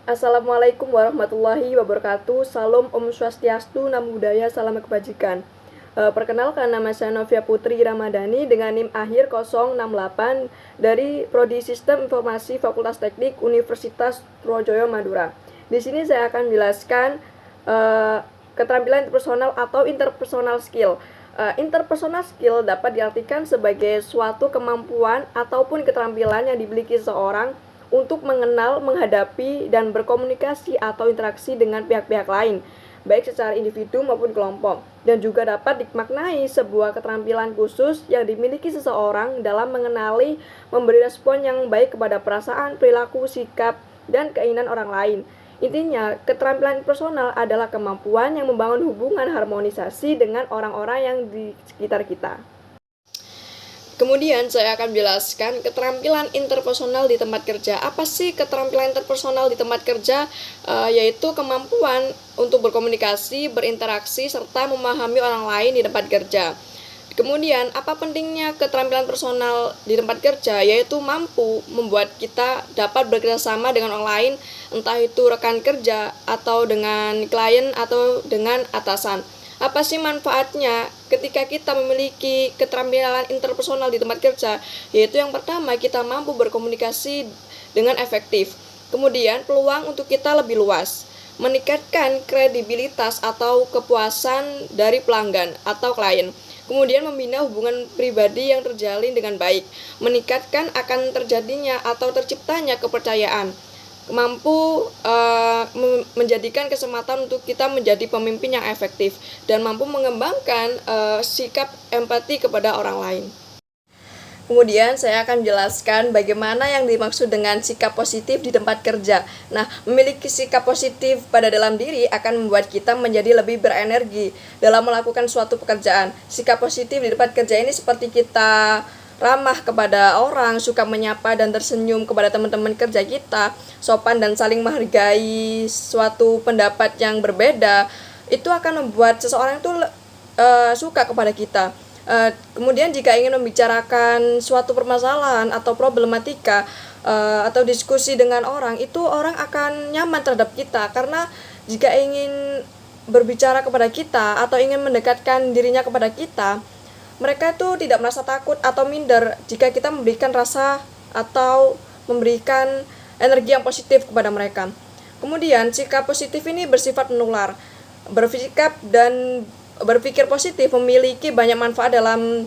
Assalamualaikum warahmatullahi wabarakatuh. Salam Om Swastiastu, Namo Buddhaya, Salam Kebajikan. Perkenalkan, nama saya Novia Putri Ramadhani dengan NIM akhir 068 dari Prodi Sistem Informasi Fakultas Teknik Universitas Trunojoyo Madura. Di sini saya akan menjelaskan keterampilan interpersonal atau interpersonal skill. Interpersonal skill dapat diartikan sebagai suatu kemampuan ataupun keterampilan yang dimiliki seseorang untuk mengenal, menghadapi, dan berkomunikasi atau interaksi dengan pihak-pihak lain, baik secara individu maupun kelompok, dan juga dapat dimaknai sebuah keterampilan khusus yang dimiliki seseorang dalam mengenali, memberi respon yang baik kepada perasaan, perilaku, sikap, dan keinginan orang lain. Intinya, keterampilan personal adalah kemampuan yang membangun hubungan harmonisasi dengan orang-orang yang di sekitar kita. Kemudian saya akan menjelaskan keterampilan interpersonal di tempat kerja. Apa sih keterampilan interpersonal di tempat kerja? Yaitu kemampuan untuk berkomunikasi, berinteraksi, serta memahami orang lain di tempat kerja. Kemudian, apa pentingnya keterampilan personal di tempat kerja? Yaitu mampu membuat kita dapat bekerjasama dengan orang lain, entah itu rekan kerja, atau dengan klien, atau dengan atasan. Apa sih manfaatnya ketika kita memiliki keterampilan interpersonal di tempat kerja? Yaitu yang pertama, kita mampu berkomunikasi dengan efektif. Kemudian, peluang untuk kita lebih luas, meningkatkan kredibilitas atau kepuasan dari pelanggan atau klien. Kemudian, membina hubungan pribadi yang terjalin dengan baik, meningkatkan akan terjadinya atau terciptanya kepercayaan, mampu menjadikan kesempatan untuk kita menjadi pemimpin yang efektif, dan mampu mengembangkan sikap empati kepada orang lain. Kemudian saya akan menjelaskan bagaimana yang dimaksud dengan sikap positif di tempat kerja. Nah, memiliki sikap positif pada dalam diri akan membuat kita menjadi lebih berenergi dalam melakukan suatu pekerjaan. Sikap positif di tempat kerja ini seperti kita ramah kepada orang, suka menyapa dan tersenyum kepada teman-teman kerja kita, sopan dan saling menghargai suatu pendapat yang berbeda, itu akan membuat seseorang itu suka kepada kita. Kemudian jika ingin membicarakan suatu permasalahan atau problematika atau diskusi dengan orang, itu orang akan nyaman terhadap kita, karena jika ingin berbicara kepada kita atau ingin mendekatkan dirinya kepada kita, mereka itu tidak merasa takut atau minder jika kita memberikan rasa atau memberikan energi yang positif kepada mereka. Kemudian sikap positif ini bersifat menular. Berpikir positif memiliki banyak manfaat dalam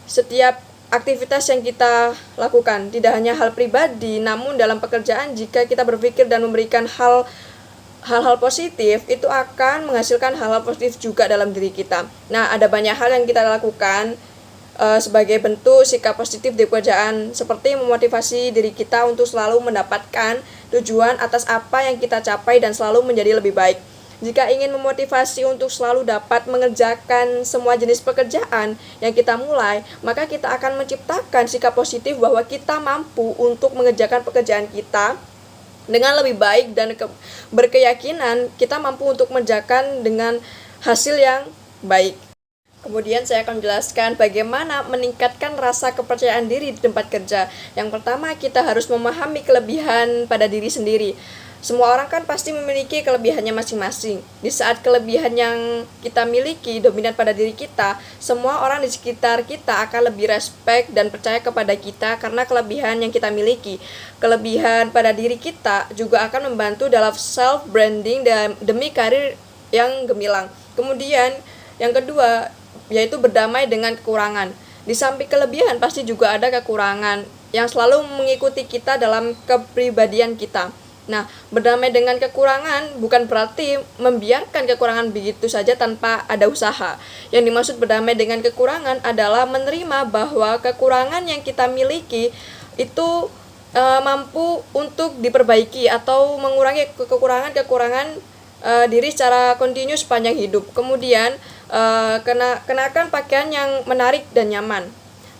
setiap aktivitas yang kita lakukan. Tidak hanya hal pribadi, namun dalam pekerjaan, jika kita berpikir dan memberikan hal-hal positif, itu akan menghasilkan hal-hal positif juga dalam diri kita. Nah, ada banyak hal yang kita lakukan sebagai bentuk sikap positif di pekerjaan, seperti memotivasi diri kita untuk selalu mendapatkan tujuan atas apa yang kita capai dan selalu menjadi lebih baik. Jika ingin memotivasi untuk selalu dapat mengerjakan semua jenis pekerjaan yang kita mulai, maka kita akan menciptakan sikap positif bahwa kita mampu untuk mengerjakan pekerjaan kita dengan lebih baik, dan berkeyakinan kita mampu untuk mengerjakan dengan hasil yang baik. Kemudian saya akan menjelaskan bagaimana meningkatkan rasa kepercayaan diri di tempat kerja. Yang pertama, kita harus memahami kelebihan pada diri sendiri. Semua orang kan pasti memiliki kelebihannya masing-masing. Di saat kelebihan yang kita miliki dominan pada diri kita, semua orang di sekitar kita akan lebih respect dan percaya kepada kita karena kelebihan yang kita miliki. Kelebihan pada diri kita juga akan membantu dalam self-branding dan demi karir yang gemilang. Kemudian yang kedua, yaitu berdamai dengan kekurangan. Di samping kelebihan pasti juga ada kekurangan yang selalu mengikuti kita dalam kepribadian kita. Nah, berdamai dengan kekurangan bukan berarti membiarkan kekurangan begitu saja tanpa ada usaha. Yang dimaksud berdamai dengan kekurangan adalah menerima bahwa kekurangan yang kita miliki itu mampu untuk diperbaiki atau mengurangi kekurangan diri secara kontinu sepanjang hidup. Kemudian kenakan pakaian yang menarik dan nyaman.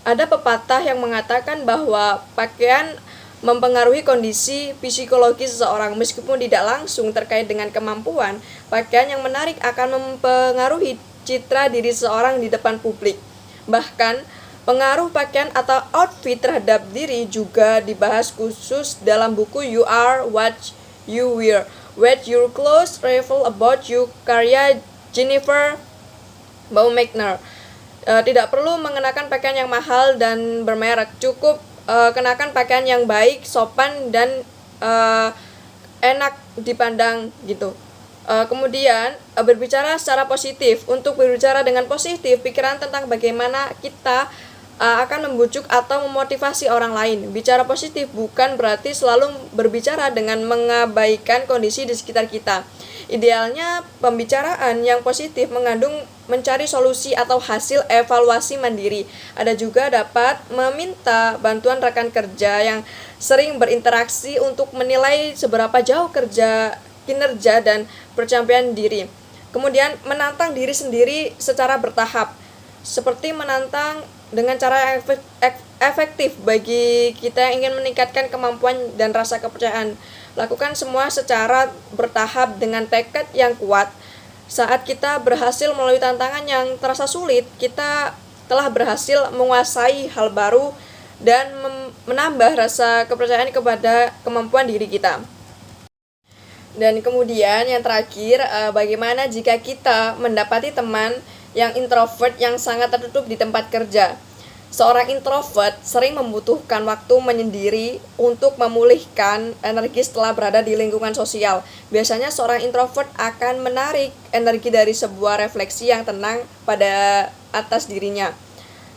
Ada pepatah yang mengatakan bahwa pakaian mempengaruhi kondisi psikologi seseorang. Meskipun tidak langsung terkait dengan kemampuan, pakaian yang menarik akan mempengaruhi citra diri seseorang di depan publik. Bahkan, pengaruh pakaian atau outfit terhadap diri juga dibahas khusus dalam buku You Are What you wear. Wear your clothes, reveal about you, karya Jennifer Baumgartner. Tidak perlu mengenakan pakaian yang mahal dan bermerek, cukup kenakan pakaian yang baik, sopan, dan enak dipandang gitu. Kemudian berbicara secara positif. Untuk berbicara dengan positif, pikiran tentang bagaimana kita akan membujuk atau memotivasi orang lain. Bicara positif bukan berarti selalu berbicara dengan mengabaikan kondisi di sekitar kita. Idealnya pembicaraan yang positif mengandung mencari solusi atau hasil evaluasi mandiri. Ada juga dapat meminta bantuan rekan kerja yang sering berinteraksi untuk menilai seberapa jauh kinerja dan pencapaian diri. Kemudian menantang diri sendiri secara bertahap, seperti menantang dengan cara efektif bagi kita yang ingin meningkatkan kemampuan dan rasa kepercayaan. Lakukan semua secara bertahap dengan tekad yang kuat. Saat kita berhasil melalui tantangan yang terasa sulit, kita telah berhasil menguasai hal baru dan menambah rasa kepercayaan kepada kemampuan diri kita. Dan kemudian yang terakhir, bagaimana jika kita mendapati teman yang introvert yang sangat tertutup di tempat kerja. Seorang introvert sering membutuhkan waktu menyendiri untuk memulihkan energi setelah berada di lingkungan sosial. Biasanya seorang introvert akan menarik energi dari sebuah refleksi yang tenang pada atas dirinya.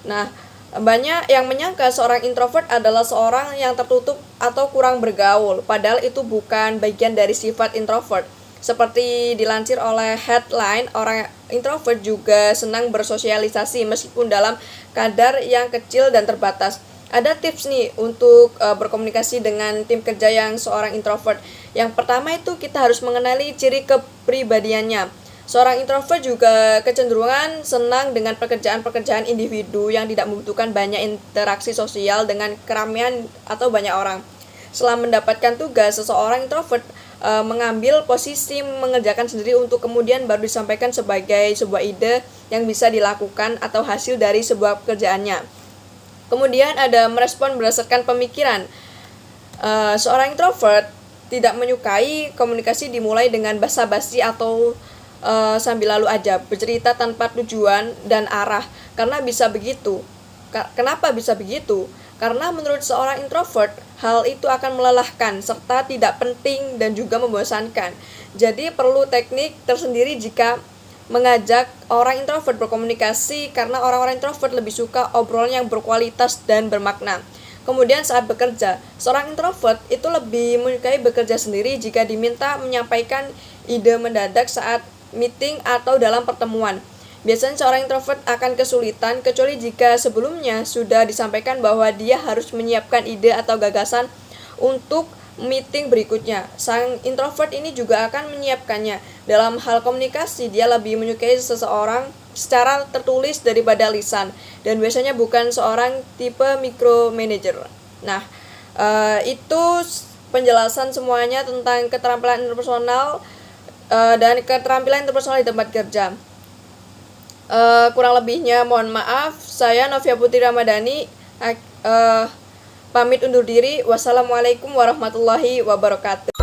Nah, banyak yang menyangka seorang introvert adalah seorang yang tertutup atau kurang bergaul, padahal itu bukan bagian dari sifat introvert. Seperti dilansir oleh Headline, orang introvert juga senang bersosialisasi meskipun dalam kadar yang kecil dan terbatas. Ada tips nih untuk berkomunikasi dengan tim kerja yang seorang introvert. Yang pertama itu kita harus mengenali ciri kepribadiannya. Seorang introvert juga kecenderungan senang dengan pekerjaan-pekerjaan individu yang tidak membutuhkan banyak interaksi sosial dengan keramaian atau banyak orang. Setelah mendapatkan tugas, seseorang introvert mengambil posisi mengerjakan sendiri untuk kemudian baru disampaikan sebagai sebuah ide yang bisa dilakukan atau hasil dari sebuah pekerjaannya. Kemudian ada merespon berdasarkan pemikiran. Seorang introvert tidak menyukai komunikasi dimulai dengan basa-basi atau sambil lalu aja, bercerita tanpa tujuan dan arah. Kenapa bisa begitu? Karena menurut seorang introvert, hal itu akan melelahkan serta tidak penting dan juga membosankan. Jadi perlu teknik tersendiri jika mengajak orang introvert berkomunikasi, karena orang-orang introvert lebih suka obrolan yang berkualitas dan bermakna. Kemudian saat bekerja, seorang introvert itu lebih menyukai bekerja sendiri jika diminta menyampaikan ide mendadak saat meeting atau dalam pertemuan. Biasanya seorang introvert akan kesulitan kecuali jika sebelumnya sudah disampaikan bahwa dia harus menyiapkan ide atau gagasan untuk meeting berikutnya. Sang introvert ini juga akan menyiapkannya. Dalam hal komunikasi, dia lebih menyukai seseorang secara tertulis daripada lisan, dan biasanya bukan seorang tipe micromanager. Nah, itu penjelasan semuanya tentang keterampilan interpersonal dan keterampilan interpersonal di tempat kerja. Kurang lebihnya mohon maaf. Saya Novia Putri Ramadhani pamit undur diri. Wassalamualaikum warahmatullahi wabarakatuh.